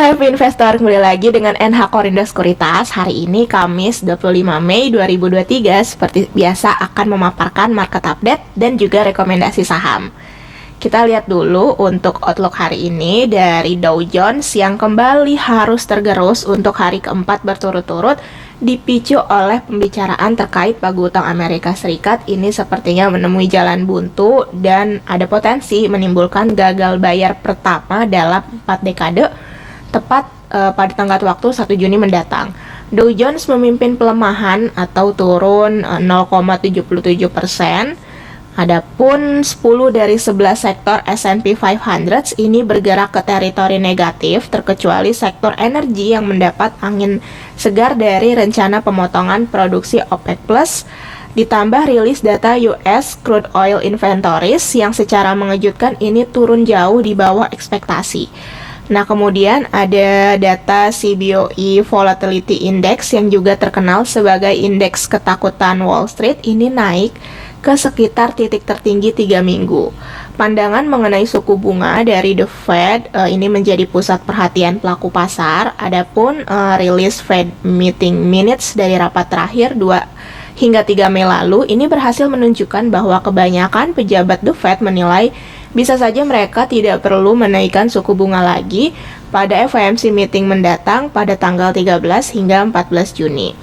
Happy Investor, kembali lagi dengan NH Korindo Sekuritas. Hari ini Kamis 25 Mei 2023 seperti biasa akan memaparkan market update dan juga rekomendasi saham. Kita lihat dulu untuk outlook hari ini dari Dow Jones yang kembali harus tergerus untuk hari keempat berturut-turut dipicu oleh pembicaraan terkait pagu utang Amerika Serikat. Ini sepertinya menemui jalan buntu dan ada potensi menimbulkan gagal bayar pertama dalam 4 dekade tepat pada tenggat waktu 1 Juni mendatang. Dow Jones memimpin pelemahan atau turun 0,77%. Adapun 10 dari 11 sektor S&P 500 ini bergerak ke teritori negatif, terkecuali sektor energi yang mendapat angin segar dari rencana pemotongan produksi OPEC+, ditambah rilis data US crude oil inventories yang secara mengejutkan ini turun jauh di bawah ekspektasi. Nah, kemudian ada data CBOE Volatility Index yang juga terkenal sebagai indeks ketakutan Wall Street, ini naik ke sekitar titik tertinggi 3 minggu. Pandangan mengenai suku bunga dari The Fed ini menjadi pusat perhatian pelaku pasar. Adapun rilis Fed Meeting Minutes dari rapat terakhir 2 hingga 3 Mei lalu ini berhasil menunjukkan bahwa kebanyakan pejabat The Fed menilai bisa saja mereka tidak perlu menaikkan suku bunga lagi pada FOMC meeting mendatang pada tanggal 13 hingga 14 Juni.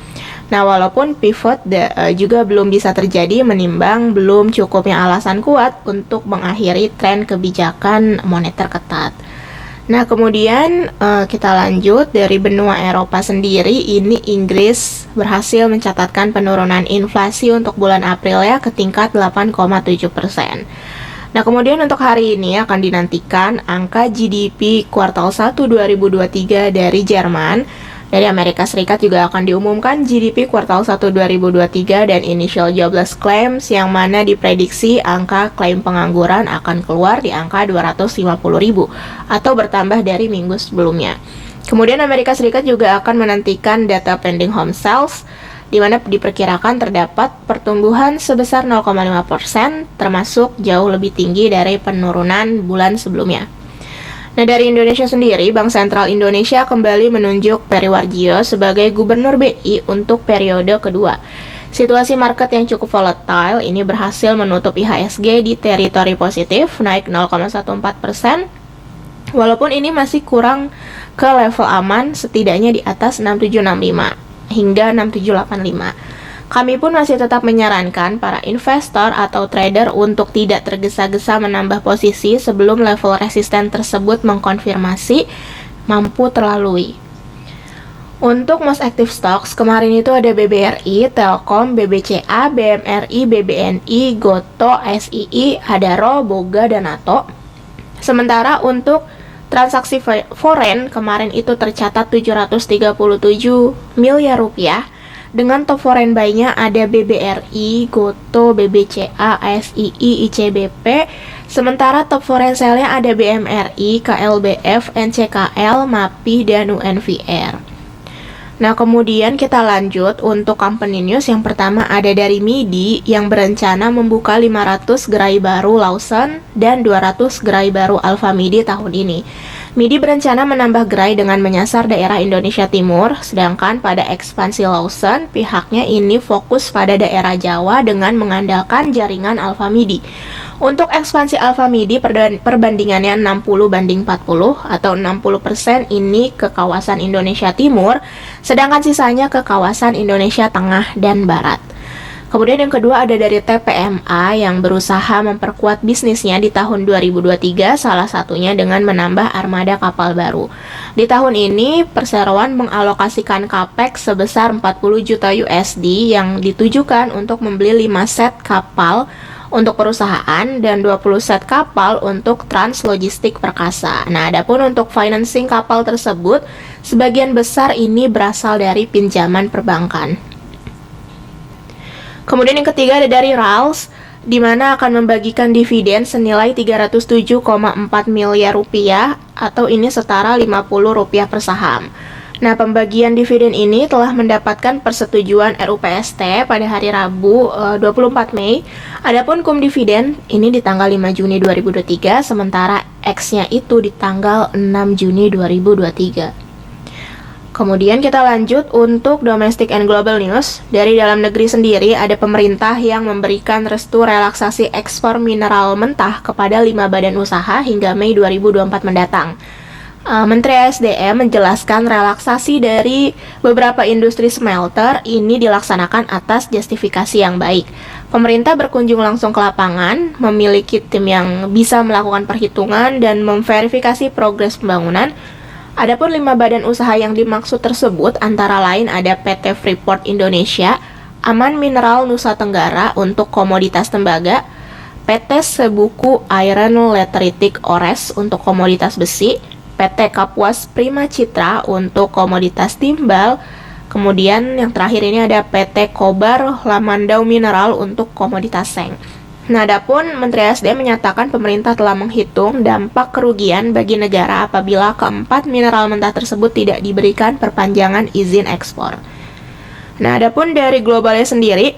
Nah, walaupun pivot juga belum bisa terjadi menimbang belum cukupnya alasan kuat untuk mengakhiri tren kebijakan moneter ketat. Nah, kemudian kita lanjut dari benua Eropa sendiri, ini Inggris berhasil mencatatkan penurunan inflasi untuk bulan April ya ke tingkat 8,7%. Nah, kemudian untuk hari ini akan dinantikan angka GDP kuartal 1 2023 dari Jerman. Dari Amerika Serikat juga akan diumumkan GDP kuartal 1 2023 dan initial jobless claims yang mana diprediksi angka klaim pengangguran akan keluar di angka 250.000 atau bertambah dari minggu sebelumnya. Kemudian Amerika Serikat juga akan menantikan data pending home sales di mana diperkirakan terdapat pertumbuhan sebesar 0,5%, termasuk jauh lebih tinggi dari penurunan bulan sebelumnya. Nah, dari Indonesia sendiri, Bank Sentral Indonesia kembali menunjuk Peri Warjio sebagai Gubernur BI untuk periode kedua. Situasi market yang cukup volatile ini berhasil menutup IHSG di teritori positif, naik 0,14%, walaupun ini masih kurang ke level aman setidaknya di atas 6765 hingga 6785. Kami pun masih tetap menyarankan para investor atau trader untuk tidak tergesa-gesa menambah posisi sebelum level resisten tersebut mengkonfirmasi mampu terlalui. Untuk most active stocks, kemarin itu ada BBRI, Telkom, BBCA, BMRI, BBNI, Goto, SII, Adaro, Boga, dan NATO. Sementara untuk transaksi foreign kemarin itu tercatat 737 miliar rupiah. Dengan top foreign buy-nya ada BBRI, Goto, BBCA, SII, ICBP. Sementara top foreign sell-nya ada BMRI, KLBF, NCKL, MAPI, dan UNVR. Nah, kemudian kita lanjut untuk company news. Yang pertama ada dari MIDI yang berencana membuka 500 gerai baru Lawson dan 200 gerai baru Alfamidi tahun ini. MIDI berencana menambah gerai dengan menyasar daerah Indonesia Timur, sedangkan pada ekspansi Lawson, pihaknya ini fokus pada daerah Jawa dengan mengandalkan jaringan Alfamidi. Untuk ekspansi Alfamidi perbandingannya 60:40 atau 60% ini ke kawasan Indonesia Timur, sedangkan sisanya ke kawasan Indonesia Tengah dan Barat. Kemudian yang kedua ada dari TPMA yang berusaha memperkuat bisnisnya di tahun 2023, salah satunya dengan menambah armada kapal baru. Di tahun ini, perseroan mengalokasikan capex sebesar 40 juta USD yang ditujukan untuk membeli 5 set kapal untuk perusahaan dan 20 set kapal untuk Translogistik Perkasa. Nah, adapun untuk financing kapal tersebut, sebagian besar ini berasal dari pinjaman perbankan. Kemudian yang ketiga ada dari RALS, di mana akan membagikan dividen senilai 307,4 miliar rupiah atau ini setara 50 rupiah per saham. Nah, pembagian dividen ini telah mendapatkan persetujuan RUPST pada hari Rabu 24 Mei. Adapun cum dividen ini di tanggal 5 Juni 2023, sementara X-nya itu di tanggal 6 Juni 2023. Kemudian kita lanjut untuk domestic and global news. Dari dalam negeri sendiri, ada pemerintah yang memberikan restu relaksasi ekspor mineral mentah kepada 5 badan usaha hingga Mei 2024 mendatang. Menteri SDM menjelaskan relaksasi dari beberapa industri smelter ini dilaksanakan atas justifikasi yang baik. Pemerintah berkunjung langsung ke lapangan, memiliki tim yang bisa melakukan perhitungan dan memverifikasi progres pembangunan. Adapun 5 badan usaha yang dimaksud tersebut antara lain ada PT Freeport Indonesia, Aman Mineral Nusa Tenggara untuk komoditas tembaga, PT Sebuku Iron Lateritic Ores untuk komoditas besi, PT Kapuas Prima Citra untuk komoditas timbal, kemudian yang terakhir ini ada PT Kobar Lamandau Mineral untuk komoditas seng. Nah, adapun Menteri SDM menyatakan pemerintah telah menghitung dampak kerugian bagi negara apabila keempat mineral mentah tersebut tidak diberikan perpanjangan izin ekspor. Nah, adapun dari globalnya sendiri,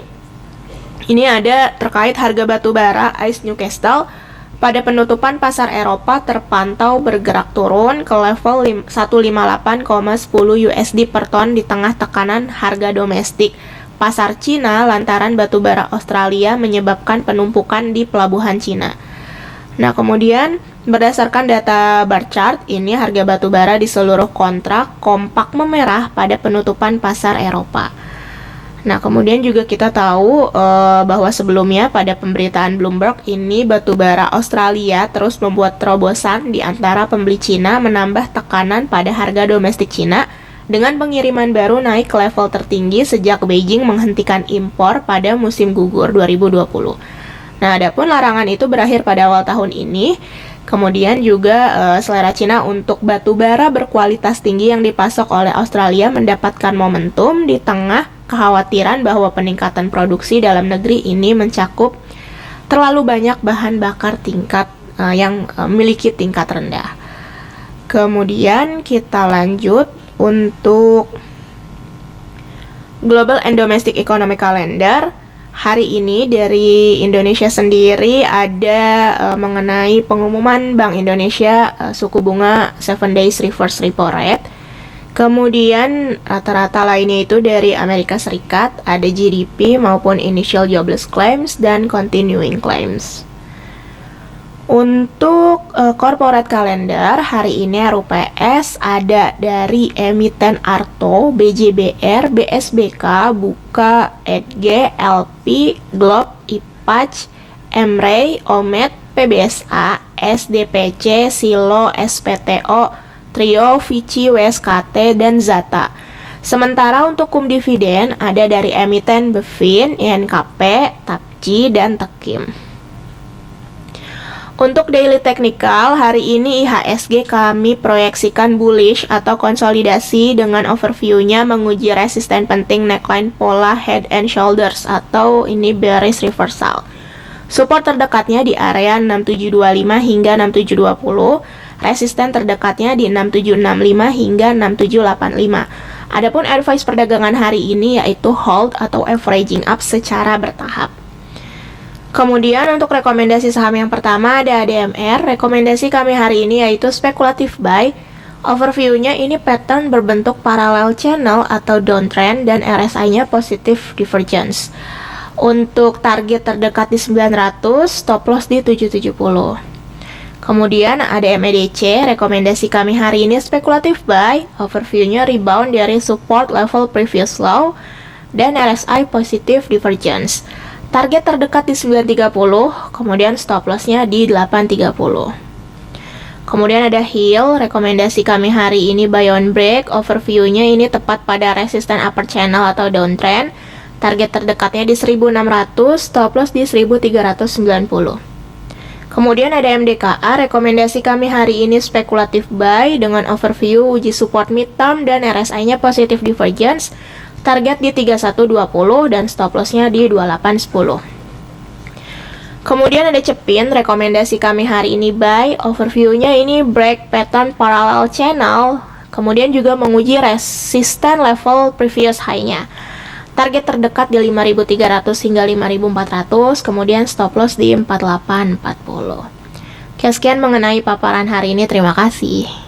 ini ada terkait harga batu bara ICE Newcastle. Pada penutupan pasar Eropa terpantau bergerak turun ke level 158,10 USD per ton di tengah tekanan harga domestik pasar Cina lantaran batu bara Australia menyebabkan penumpukan di pelabuhan Cina. Nah, kemudian berdasarkan data bar chart, ini harga batu bara di seluruh kontrak kompak memerah pada penutupan pasar Eropa. Nah, kemudian juga kita tahu bahwa sebelumnya pada pemberitaan Bloomberg ini batu bara Australia terus membuat terobosan di antara pembeli Cina menambah tekanan pada harga domestik Cina dengan pengiriman baru naik ke level tertinggi sejak Beijing menghentikan impor pada musim gugur 2020. Nah, adapun larangan itu berakhir pada awal tahun ini. Kemudian juga selera Cina untuk batu bara berkualitas tinggi yang dipasok oleh Australia mendapatkan momentum di tengah kekhawatiran bahwa peningkatan produksi dalam negeri ini mencakup terlalu banyak bahan bakar yang memiliki tingkat rendah. Kemudian kita lanjut untuk Global and Domestic Economic Calendar. Hari ini dari Indonesia sendiri ada mengenai pengumuman Bank Indonesia suku bunga 7 days reverse repo rate. Kemudian rata-rata lainnya itu dari Amerika Serikat ada GDP maupun initial jobless claims dan continuing claims. Untuk corporate calendar hari ini RUPS ada dari emiten Arto, BJBR, BSBK, Buka, EDG, LP, Globe, IPAC, Emrey, Omet, PBSA, SDPC, Silo, SPTO, Trio, Vici, WSKT, dan Zata. Sementara untuk cum dividen ada dari emiten Bevin, INKP, Tapci, dan Tekim. Untuk daily technical, hari ini IHSG kami proyeksikan bullish atau konsolidasi dengan overview-nya menguji resisten penting neckline pola head and shoulders atau ini bearish reversal. Support terdekatnya di area 6725 hingga 6720, resisten terdekatnya di 6765 hingga 6785. Adapun advice perdagangan hari ini yaitu hold atau averaging up secara bertahap. Kemudian untuk rekomendasi saham yang pertama ada ADMR. Rekomendasi kami hari ini yaitu spekulatif buy. Overview-nya ini pattern berbentuk parallel channel atau downtrend dan RSI-nya positive divergence. Untuk target terdekat di 900, stop loss di 770. Kemudian ada MEDC. Rekomendasi kami hari ini spekulatif buy. Overview-nya rebound dari support level previous low dan RSI positive divergence. Target terdekat di 930, kemudian stop loss-nya di 830. Kemudian ada Hill, rekomendasi kami hari ini buy on break, overview-nya ini tepat pada resisten upper channel atau downtrend. Target terdekatnya di 1600, stop loss di 1390. Kemudian ada MDKA, rekomendasi kami hari ini spekulatif buy dengan overview uji support midterm dan RSI-nya positive divergence. Target di 3120 dan stop loss-nya di 2810. Kemudian ada Cepin, rekomendasi kami hari ini buy, overview-nya ini break pattern parallel channel, Kemudian juga menguji resisten level previous high-nya. Target terdekat di 5.300 hingga 5.400, kemudian stop loss di 4840. Oke, sekian mengenai paparan hari ini. Terima kasih.